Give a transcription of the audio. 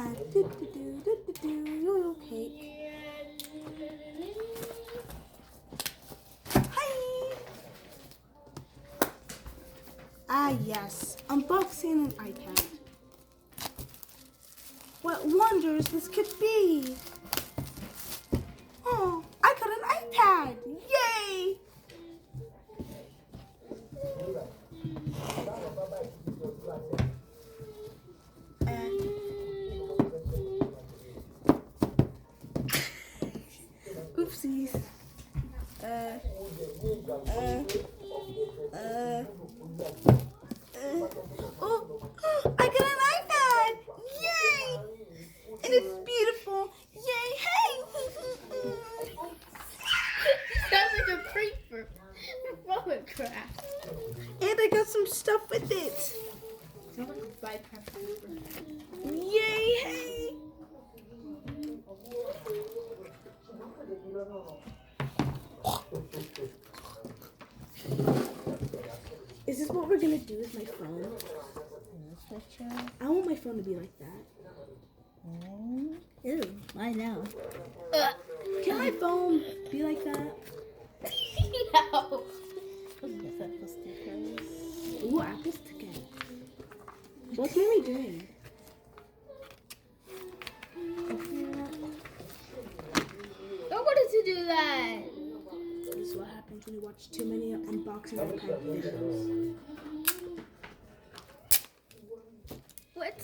iPad. Yo-yo cake. Hi. Ah yes, unboxing an iPad. What wonders this could be. Oh, I got an iPad. Yay! Oopsies. Oh, I got an iPad! Yay! And it's beautiful. Yay! Hey! Sounds like a creeper. Photograph. And I got some stuff with it. Sounds like a Minecraft creeper. Yay! Hey! Is this what we're gonna do with my phone? I want my phone to be like that. Ew, why now? Can my phone be like that? No. Ooh, apple sticker. What's Mary doing? Don't want to do that. This is what happens when you watch too many unboxing iPad videos. What?